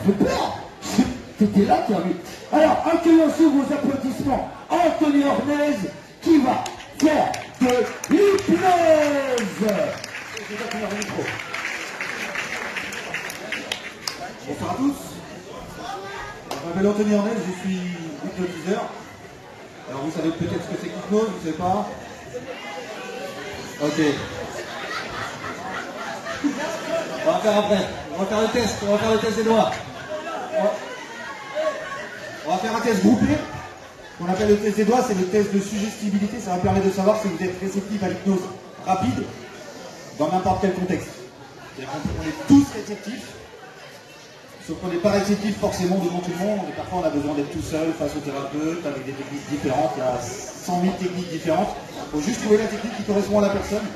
fait peur. T'étais là, tu as vu. Alors, accueillons sous vos applaudissements Anthony Ornez qui va faire de l'hypnose. Bonsoir à tous. Je m'appelle Anthony Ornez, je suis hypnotiseur. Alors vous savez peut-être ce que c'est qu'hypnose, vous ne savez pas? Ok. On va faire après. On va faire le test des doigts. On va faire un test groupé. On appelle le test des doigts, c'est le test de suggestibilité. Ça va permettre de savoir si vous êtes réceptif à l'hypnose rapide dans n'importe quel contexte. C'est-à-dire qu'on est tous réceptifs, sauf qu'on n'est pas réceptif forcément devant tout le monde. Et parfois on a besoin d'être tout seul face au thérapeute avec des techniques différentes. Il y a 100 000 techniques différentes. Il faut juste trouver la technique qui correspond à la personne.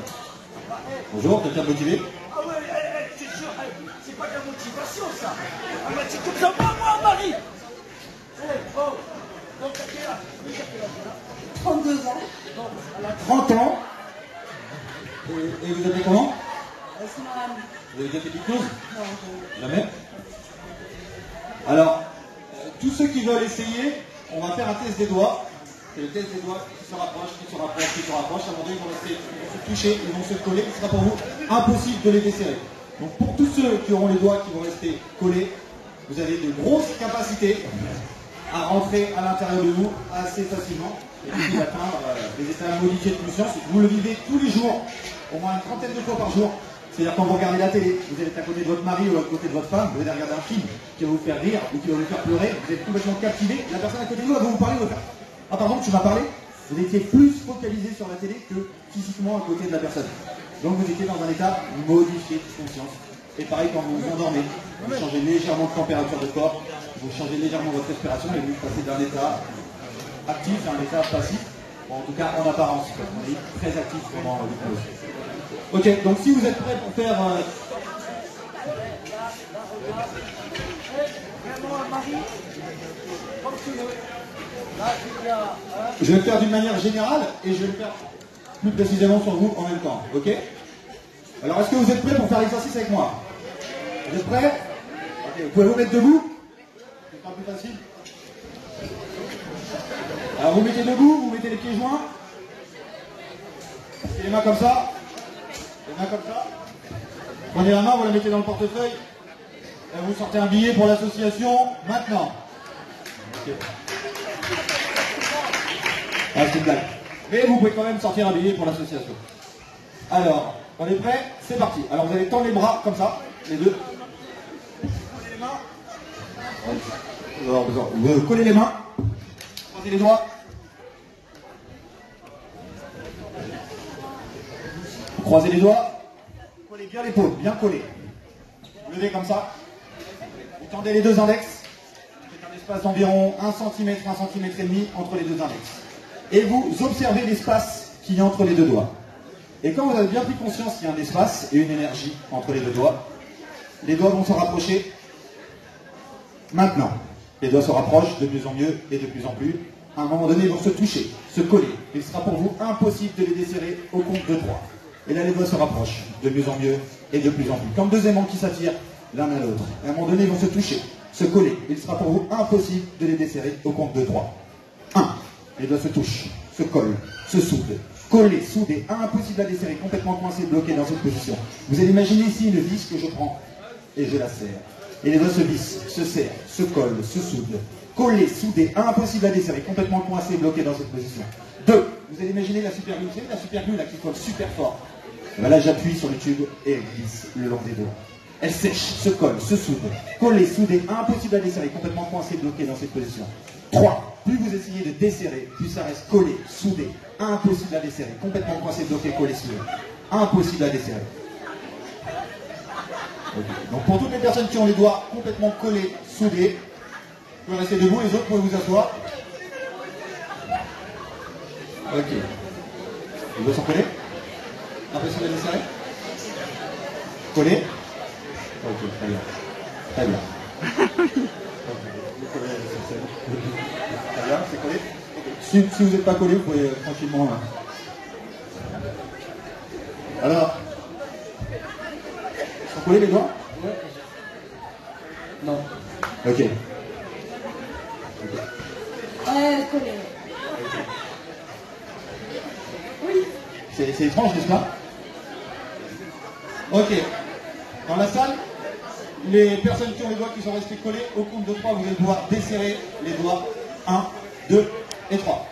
Bonjour, quelqu'un motivé? Ah ouais, c'est pas de la motivation ça. Ah bah c'est comme ça, moi, Marie. Oh, donc t'as quel âge? 32 ans. Non, elle a 30 ans. Et vous appelez comment? C'est ma amie. Vous avez déjà fait l'hypnose? Non, Jamais? Alors, tous ceux qui veulent essayer, on va faire un test des doigts. C'est le test des doigts qui se rapproche, qui se rapproche, qui se rapproche. À un moment donné, ils vont se toucher, ils vont se coller. Il sera pour vous impossible de les desserrer. Donc pour tous ceux qui auront les doigts qui vont rester collés, vous avez de grosses capacités à rentrer à l'intérieur de vous assez facilement et puis d'atteindre les états modifiés de conscience. Vous le vivez tous les jours, au moins une trentaine de fois par jour. C'est-à-dire quand vous regardez la télé, vous êtes à côté de votre mari ou à côté de votre femme, vous allez regarder un film qui va vous faire rire ou qui va vous faire pleurer, vous êtes complètement captivé, la personne à côté de vous va vous parler, vous va faire « Ah pardon, tu m'as parlé ?» Vous étiez plus focalisé sur la télé que physiquement à côté de la personne. Donc vous étiez dans un état modifié de conscience. Et pareil quand vous vous endormez, vous changez légèrement de température de corps, vous changez légèrement votre respiration et vous passez d'un état actif à un état passif. Bon, en tout cas en apparence, on est très actif pendant l'hypnose. Ok, donc si vous êtes prêts pour faire... Je vais le faire d'une manière générale et je vais le faire plus précisément sur vous en même temps, ok? Alors est-ce que vous êtes prêts pour faire l'exercice avec moi? Vous êtes prêts? Ok, vous pouvez vous mettre debout? C'est pas plus facile. Alors vous mettez debout, vous mettez les pieds joints. Et les mains comme ça. Les mains comme ça. Prenez la main, vous la mettez dans le portefeuille. Et vous sortez un billet pour l'association maintenant. Ok. Ah, c'est une blague. Mais vous pouvez quand même sortir un billet pour l'association. Alors, on est prêts? C'est parti. Alors vous allez tendre les bras comme ça, les deux. Collez les mains. Alors, vous collez les mains. Croisez les doigts. Vous croisez les doigts. Collez bien l'épaule, bien collé. Vous levez comme ça. Vous tendez les deux index. Faites un espace d'environ 1 cm, 1 cm et demi entre les deux index. Et vous observez l'espace qu'il y a entre les deux doigts. Et quand vous avez bien pris conscience qu'il y a un espace et une énergie entre les deux doigts, les doigts vont se rapprocher. Maintenant, les doigts se rapprochent de mieux en mieux et de plus en plus. À un moment donné, ils vont se toucher, se coller. Il sera pour vous impossible de les desserrer au compte de 3. Et là, les doigts se rapprochent de mieux en mieux et de plus en plus. Comme deux aimants qui s'attirent l'un à l'autre. À un moment donné, ils vont se toucher, se coller. Il sera pour vous impossible de les desserrer au compte de 3. 1. Les doigts se touchent, se collent, se soudent. Collés, soudés, impossible à desserrer, complètement coincé, bloqué dans cette position. Vous allez imaginer ici une vis que je prends et je la serre. Et les doigts se vissent, se serrent, se collent, se soudent. Collés, soudés, impossible à desserrer, complètement coincé, bloqué dans cette position. 2. Vous allez imaginer la super glue, vous savez la super glue là qui colle super fort. Et bien là j'appuie sur le tube et elle glisse le long des doigts. Elle sèche, se colle, se soude. Collés, soudés, impossible à desserrer, complètement coincé, bloqué dans cette position. 3. Plus vous essayez de desserrer, plus ça reste collé, soudé, impossible à desserrer, complètement coincé, bloqué, collé, soudé. Impossible à desserrer. Okay. Donc pour toutes les personnes qui ont les doigts complètement collés, soudés, vous pouvez rester debout, les autres pouvez vous asseoir. Ok. Les doigts sont collés? Impossible à desserrer? Collés? Ok, très bien. Très bien. Très bien, c'est collé. Si vous n'êtes pas collé, vous pouvez tranquillement... Là. Alors, ils sont collés les doigts? Non. Ok. Collé. Oui. C'est étrange, n'est-ce pas? Ok. Dans la salle, les personnes qui ont les doigts qui sont restés collés, au compte de 3, vous allez pouvoir desserrer les doigts. 1, 2 et 3.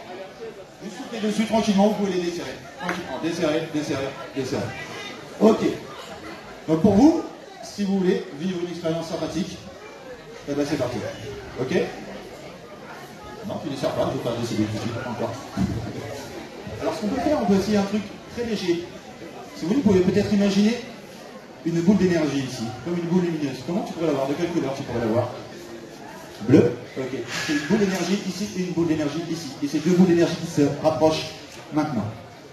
Vous soufflez dessus tranquillement, vous pouvez les desserrer. Tranquillement, desserrer, desserrer, desserrer. Ok. Donc pour vous, si vous voulez vivre une expérience sympathique, eh ben c'est parti. Ok? Non, tu ne desserres pas, je vais faire décider tout de suite, encore. Alors ce qu'on peut faire, on peut essayer un truc très léger. Si vous pouvez peut-être imaginer une boule d'énergie ici, comme une boule lumineuse. Comment tu pourrais l'avoir? De quelle couleur tu pourrais l'avoir? Bleu? Ok. C'est une boule d'énergie ici et une boule d'énergie ici. Et c'est deux boules d'énergie qui se rapprochent maintenant.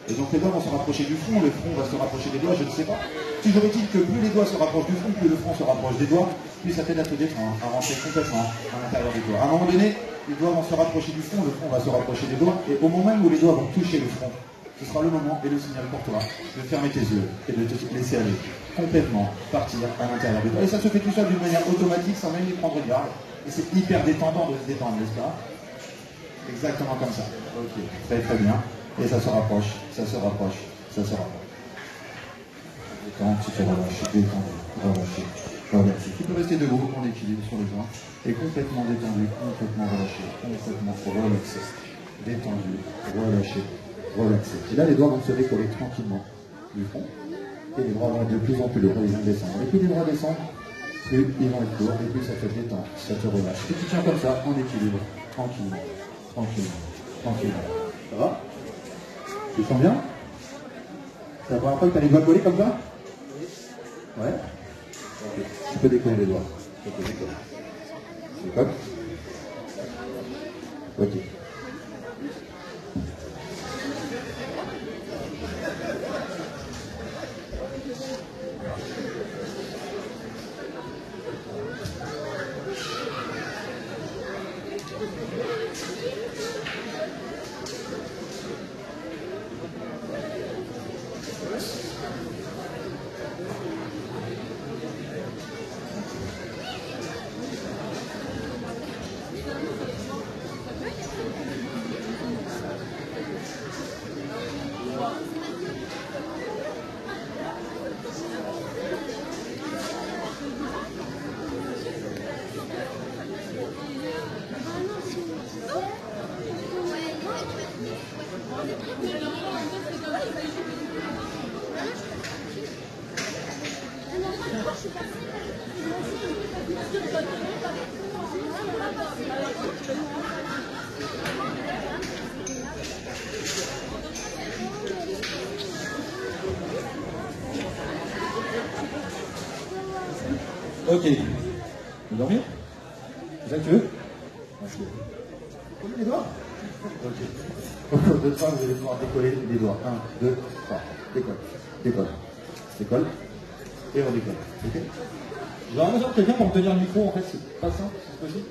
Et donc les doigts vont se rapprocher du front, le front va se rapprocher des doigts, je ne sais pas. Toujours est-il que plus les doigts se rapprochent du front, plus le front se rapproche des doigts, plus ça t'aide à te détendre, à rentrer complètement à l'intérieur des doigts. À un moment donné, les doigts vont se rapprocher du front, le front va se rapprocher des doigts, et au moment même où les doigts vont toucher le front, ce sera le moment et le signal pour toi de fermer tes yeux et de te laisser aller complètement partir à l'intérieur des doigts. Et ça se fait tout ça d'une manière automatique, sans même y prendre garde. Et c'est hyper détendant de se détendre, n'est-ce pas? Exactement comme ça. Ok, très très bien. Et ça se rapproche, ça se rapproche, ça se rapproche. Détends, tu te relâches, détends, relâché, relâché. Tu peux rester debout en équilibre sur les joints. Et complètement détendu, complètement relâché, complètement relaxé. Détendu, relâché, relaxé. Et là, les doigts vont se décoller tranquillement du front. Et les bras vont être de plus en plus lourds, ils vont descendre. Et plus les bras descendent, plus ils vont être lourds, et plus ça te détend, ça te relâche. Et tu tiens comme ça, en équilibre, tranquillement, tranquillement, tranquillement. Ça va? Tu te sens bien? C'est la première fois que tu as les doigts collés comme ça? Ouais? Ok. Tu peux décoller les doigts. Ok, décolle. Décolle. Ok. Ok. Tu veux dormir? C'est ça que tu veux? Ok. Coller les doigts? Ok. Au cours de 3, vous allez pouvoir décoller les doigts. 1, 2, 3. Décolle. Décolle. Décolle. Et redécolle. Ok? J'aurais besoin de quelqu'un pour me tenir le micro, en fait, c'est pas simple, c'est possible.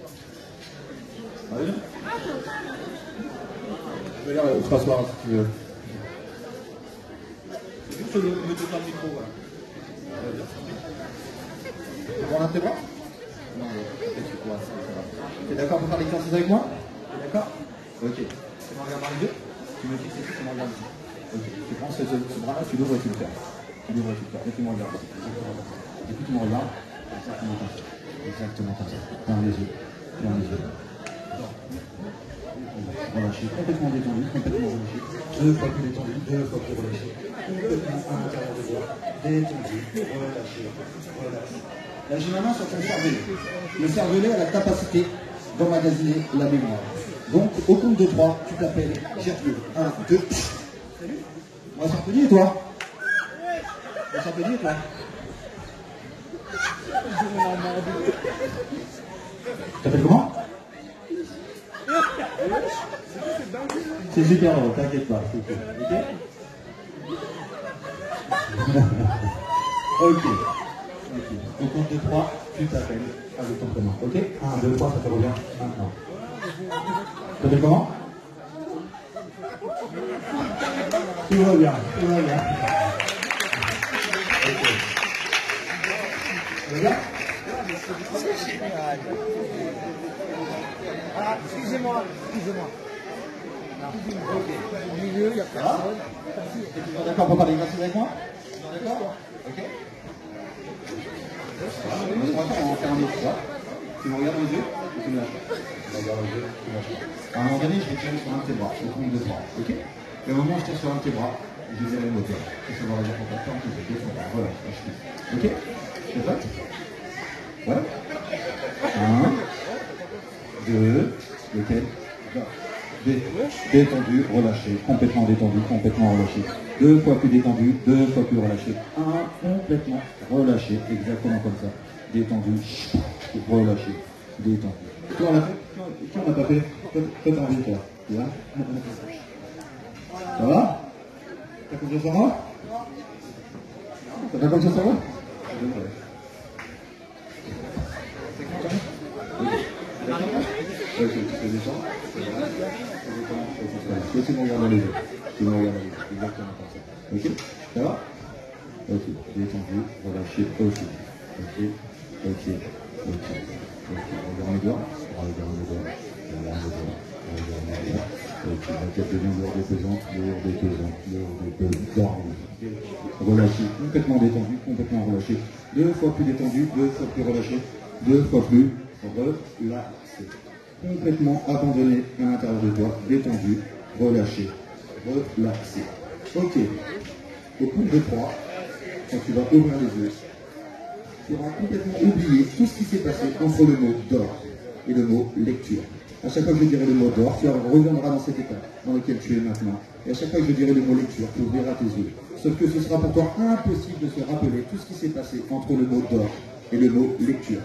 Allez. Je vais dire, tu vas s'asseoir si tu veux. C'est juste me tenir le micro, voilà. Tu prends l'un de tes bras? Non, tu vois, ça va. T'es d'accord pour faire l'exercice avec moi? T'es d'accord? Ok. Tu me regardes dans les yeux? Tu me fixes ici, tu me regardes ici. Ok. Tu prends ce bras-là, tu l'ouvres et tu le fermes. Tu l'ouvres et tu le fermes. Et tu me regardes. Et puis tu me regardes. Exactement comme ça. Exactement comme ça. Dans les yeux. Dans les yeux. Relâché. Complètement détendu. Complètement relâché. 2 fois plus détendu. 2 fois plus relâché. Complètement à l'intérieur des doigts. Détendu. Relâché. Relâché. Là, j'ai ma main sur ton cervelet. Le cervelet a la capacité d'emmagasiner la mémoire. Donc, au compte de 3, tu t'appelles Gertrude. 1, 2. Moi, ça peut dire, toi? Moi, ça peut dire, toi? Tu t'appelles comment? C'est super drôle, t'inquiète pas. Ok? Ok. Au compte de 3, tu t'appelles avec ton prénom. Ok? 1, 2, 3, ça te revient maintenant. Tu t'appelles comment? Tout va bien, tout va bien. Ok. Ça va bien? Ah, excusez-moi. Au milieu, il n'y a personne. Tu es d'accord pour faire l'exercice avec moi? D'accord? Ok. On va faire un autre fois. Tu me regardes aux yeux et tu me lâches. Tu me regardes aux yeux, tu me lâches. À un moment donné, je vais tirer sur un de tes bras. Je vais prendre 2 bras. Ok? Et au moment où je tire sur un de tes bras, je vais le moteur. Et ça va réduire ton temps, tu fais 2 fois. Voilà, lâche tout. Ok? C'est fait? Ouais? 1, 2, lequel? Détendu, relâché, complètement détendu, complètement relâché. 2 fois plus détendu, 2 fois plus relâché. 1, complètement relâché, exactement comme ça. Détendu, relâché, détendu. Qui on l'a fait? Qui on n'a pas fait? Toi t'as envie de faire. Tu vois? Ça va? T'as confiance en moi? T'as pas confiance en moi? Ok, tu te descends. Tu me regardes dans les yeux. Tu me regardes dans les yeux. Exactement comme ça. Ok? Ça va? Ok. Détendu, relâché, ok. Ok. Ok. Ok. Ok. Regarde mes doigts. Regarde mes doigts. Regarde mes doigts. Regarde mes doigts. Ok. La tête devient lourde et pesante. Lourde et pesante. Lourde et pesante. Relâché. Complètement détendu. Complètement relâché. 2 fois plus détendu. 2 fois plus relâché. 2 fois plus relâché. Complètement abandonné à l'intérieur de toi, détendu, relâché, relaxé. Ok. Au compte de 3, quand tu vas ouvrir les yeux, tu auras complètement oublié tout ce qui s'est passé entre le mot d'or et le mot lecture. À chaque fois que je dirai le mot d'or, tu reviendras dans cet état dans lequel tu es maintenant. Et à chaque fois que je dirai le mot lecture, tu ouvriras tes yeux. Sauf que ce sera pour toi impossible de se rappeler tout ce qui s'est passé entre le mot d'or et le mot lecture.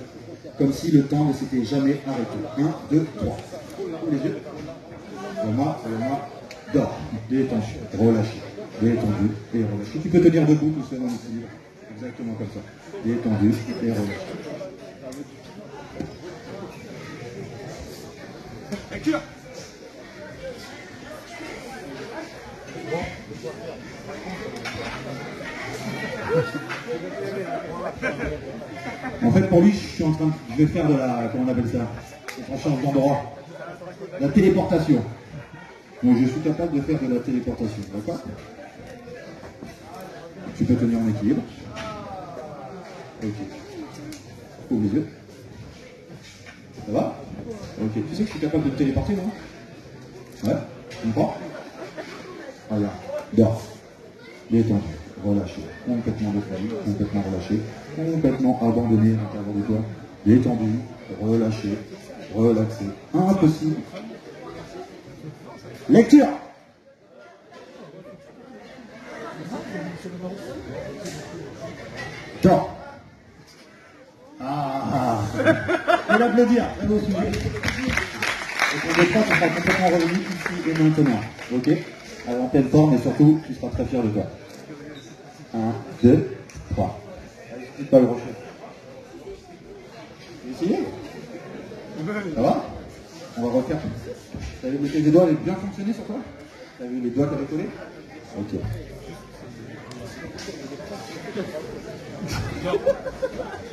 Comme si le temps ne s'était jamais arrêté. 1, 2, 3. Les yeux. Vraiment, dors. Détendu, relâché. Détendu et relâché. Tu peux tenir debout tout seul en équilibre. Exactement comme ça. Détendu et relâché. Lecture. En fait, pour lui, je vais faire de la, comment on appelle ça? On change d'endroit. La téléportation. Donc, je suis capable de faire de la téléportation, d'accord? Tu peux tenir en équilibre. Ok. Ouvre les yeux. Ça va? Ok. Tu sais que je suis capable de te téléporter, non? Ouais? Tu comprends? Regarde. Dors. Détendu. Relâché, complètement détendu, complètement relâché, complètement abandonné à l'intérieur de toi, détendu, relâché, relaxé, impossible. Lecture. Dors. Ah, on l'applaudir, c'est au sujet. Et pour les 3, tu seras complètement revenu ici et maintenant, ok? Alors en pleine forme et surtout, tu seras très fier de toi. 1, 2, 3. Allez, pas le rocher. Vous essayez? Ça va? On va refaire. T'as vu que les doigts avaient bien fonctionné sur toi? T'as vu les doigts qui avaient collé? Ok.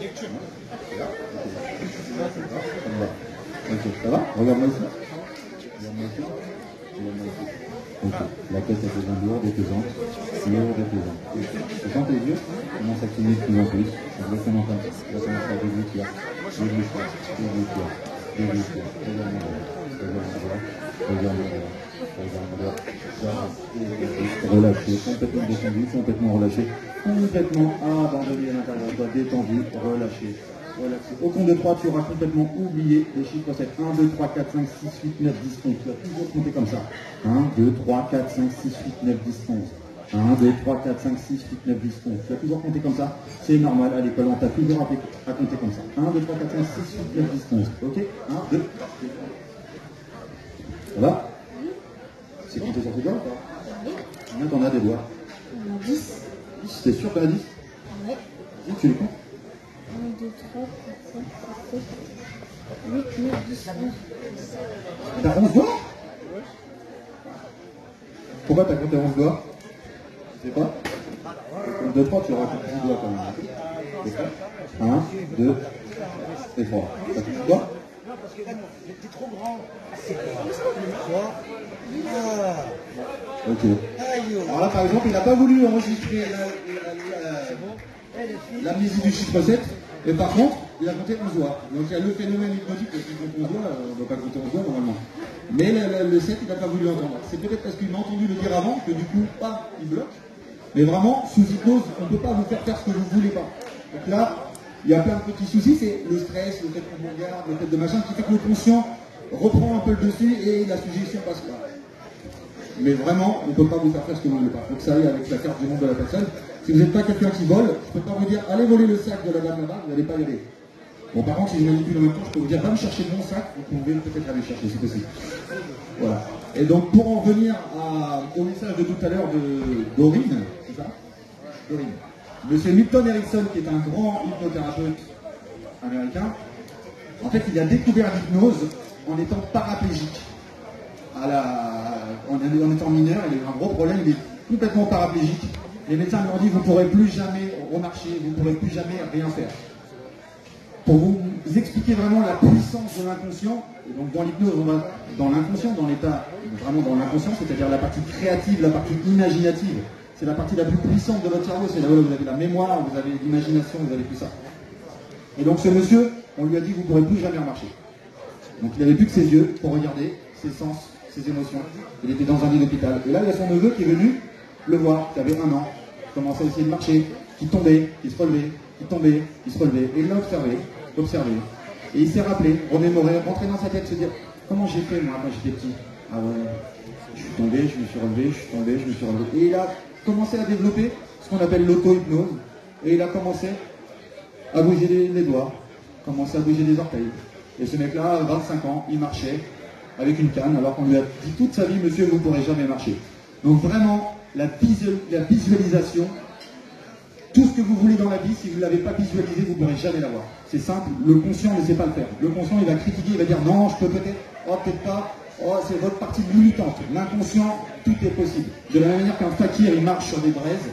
Lecture. Ok, ça va? Regarde-moi ici. Regarde-moi ici. Regarde-moi ici. Ok, la tête elle devient lourde et pesante. Lourde et pesante. Tu sens tes yeux commencent à cligner de plus en plus. Exactement comme ça. Tu vas commencer à déglutir. Déglutir. Déglutir. Déglutir. Regarde-moi droit. Regarde-moi droit. Regarde-moi droit. Regarde-moi droit. Relâché, complètement détendu, complètement relâché, complètement abandonné à l'intérieur de toi, détendu, relâché. Relaxé. Au compte de 3, tu auras complètement oublié les chiffres 7. 1, 2, 3, 4, 5, 6, 8, 9, 10, 11. Tu vas toujours compter comme ça. 1, 2, 3, 4, 5, 6, 8, 9, 10, 11. 1, 2, 3, 4, 5, 6, 8, 9, 10, 11. Tu vas toujours compter comme ça. C'est normal, à l'école, on t'a toujours appris à compter comme ça. 1, 2, 3, 4, 5, 6, 8, 9, 10, 11. Ok? 1, 2. Ça va? C'est compté sur tes doigts ou pas? Combien t'en as des doigts? 10. T'es sûr que t'en as 10? Ouais. Oui, tu les comptes? 1, 2, 3, 4, 5, 6, 7, 8, 9, 10, 11. T'as 11 doigts? Pourquoi t'as compté 11 doigts? Tu sais pas? Au compte de 3, tu auras compté 10 doigts quand même. 1, 2, C'est froid. Quoi? Non, parce que là, t'es trop grand. C'est quoi? Ah. Ok. Aïe. Alors là, par exemple, il n'a pas voulu enregistrer l'amnésie du chiffre 7, et par contre, il a compté 11 doigts. Donc il y a le phénomène hypnotique, parce qu'il compte 11 doigts, on ne va pas compter 11 doigts normalement. Mais le 7, il n'a pas voulu l'entendre. C'est peut-être parce qu'il m'a entendu le dire avant, que du coup, pas, il bloque. Mais vraiment, sous hypnose, on ne peut pas vous faire faire ce que vous ne voulez pas. Donc là, il y a plein de petits soucis, c'est le stress, le fait qu'on vous regarde, le fait de machin, qui fait que le conscient reprend un peu le dessus et la suggestion passe pas. Mais vraiment, on ne peut pas vous faire faire ce que vous ne voulez pas. Donc ça y est, avec la carte du monde de la personne. Si vous n'êtes pas quelqu'un qui vole, je ne peux pas vous dire, allez voler le sac de la dame là-bas, vous n'allez pas y aller. Bon, par contre, si je manipule en même temps, je peux vous dire, va me chercher mon sac, vous pouvez peut-être aller chercher, si possible. Voilà. Et donc, pour en venir au message de tout à l'heure de Dorine, c'est ça? Dorine. Monsieur Milton Erickson, qui est un grand hypnothérapeute américain, en fait, il a découvert l'hypnose en étant paraplégique. En étant mineur, il a eu un gros problème, il est complètement paraplégique. Les médecins lui ont dit, vous ne pourrez plus jamais remarcher, vous ne pourrez plus jamais rien faire. Pour vous expliquer vraiment la puissance de l'inconscient, et donc dans l'hypnose, on va dans l'inconscient, dans l'état, vraiment dans l'inconscient, c'est-à-dire la partie créative, la partie imaginative. C'est la partie la plus puissante de votre cerveau, c'est là où vous avez la mémoire, vous avez l'imagination, vous avez tout ça. Et donc ce monsieur, on lui a dit, vous ne pourrez plus jamais remarcher. Donc il n'avait plus que ses yeux pour regarder ses sens, ses émotions. Il était dans un lit d'hôpital. Et là, il y a son neveu qui est venu le voir, qui avait 1 an, qui commençait à essayer de marcher, qui tombait, qui se relevait, qui tombait, qui se relevait. Et il l'a observé. Et il s'est rappelé, remémoré, rentré dans sa tête, se dire, comment j'ai fait moi quand j'étais petit? Ah ouais, je suis tombé, je me suis relevé, je suis tombé, je me suis relevé. Et il a commencé à développer ce qu'on appelle l'auto-hypnose. Et il a commencé à bouger les doigts, commencé à bouger les orteils. Et ce mec-là, 25 ans, il marchait avec une canne, alors qu'on lui a dit toute sa vie, monsieur, vous ne pourrez jamais marcher. Donc vraiment, la visualisation, tout ce que vous voulez dans la vie, si vous ne l'avez pas visualisé, vous ne pourrez jamais l'avoir. C'est simple, le conscient ne sait pas le faire. Le conscient, il va critiquer, il va dire non, je peux peut-être, oh peut-être pas, oh c'est votre partie militante. L'inconscient, tout est possible. De la même manière qu'un fakir, il marche sur des braises,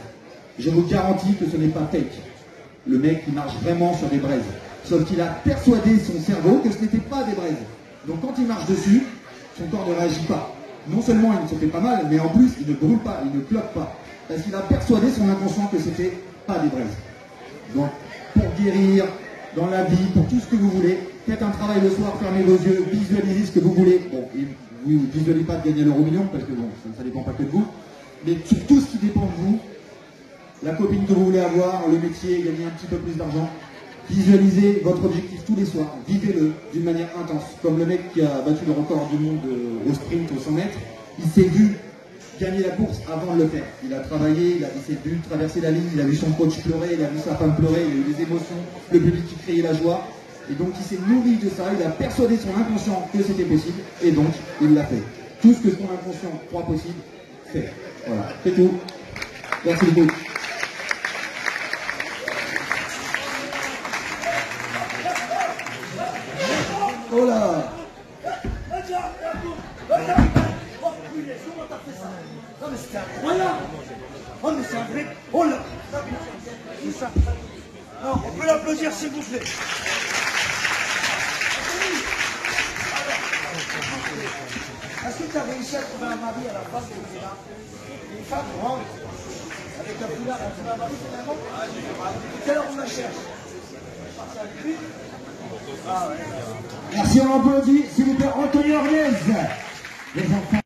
je vous garantis que ce n'est pas fake. Le mec, il marche vraiment sur des braises. Sauf qu'il a persuadé son cerveau que ce n'était pas des braises. Donc quand il marche dessus, son corps ne réagit pas. Non seulement il ne se fait pas mal, mais en plus, il ne brûle pas, il ne cloque pas. Parce qu'il a persuadé son inconscient que c'était pas des braises. Donc, pour guérir, dans la vie, pour tout ce que vous voulez, faites un travail le soir, fermez vos yeux, visualisez ce que vous voulez. Bon, vous ne visualisez pas de gagner l'euro million, parce que bon, ça ne dépend pas que de vous. Mais sur tout ce qui dépend de vous, la copine que vous voulez avoir, le métier, gagner un petit peu plus d'argent, visualisez votre objectif tous les soirs, vivez-le d'une manière intense. Comme le mec qui a battu le record du monde au sprint au 100 mètres, il s'est vu gagner la course avant de le faire. Il a travaillé, il s'est vu traverser la ligne, il a vu son coach pleurer, il a vu sa femme pleurer, il a eu des émotions, le public qui criait la joie. Et donc il s'est nourri de ça, il a persuadé son inconscient que c'était possible, et donc il l'a fait. Tout ce que son inconscient croit possible, fait. Voilà, c'est tout. Merci beaucoup. Oh là! Comment t'as fait ça? Non mais c'était incroyable! Oh mais c'est un vrai... Oh là! C'est ça. Non, on peut l'applaudir s'il vous plaît. Est-ce que tu as réussi à trouver un mari à la face de là? Une femme grande, avec un foulard, un foulard mari finalement? Quelle heure on la cherche? Merci, on applaudit, s'il vous plaît, Anthony Ornez. Les enfants.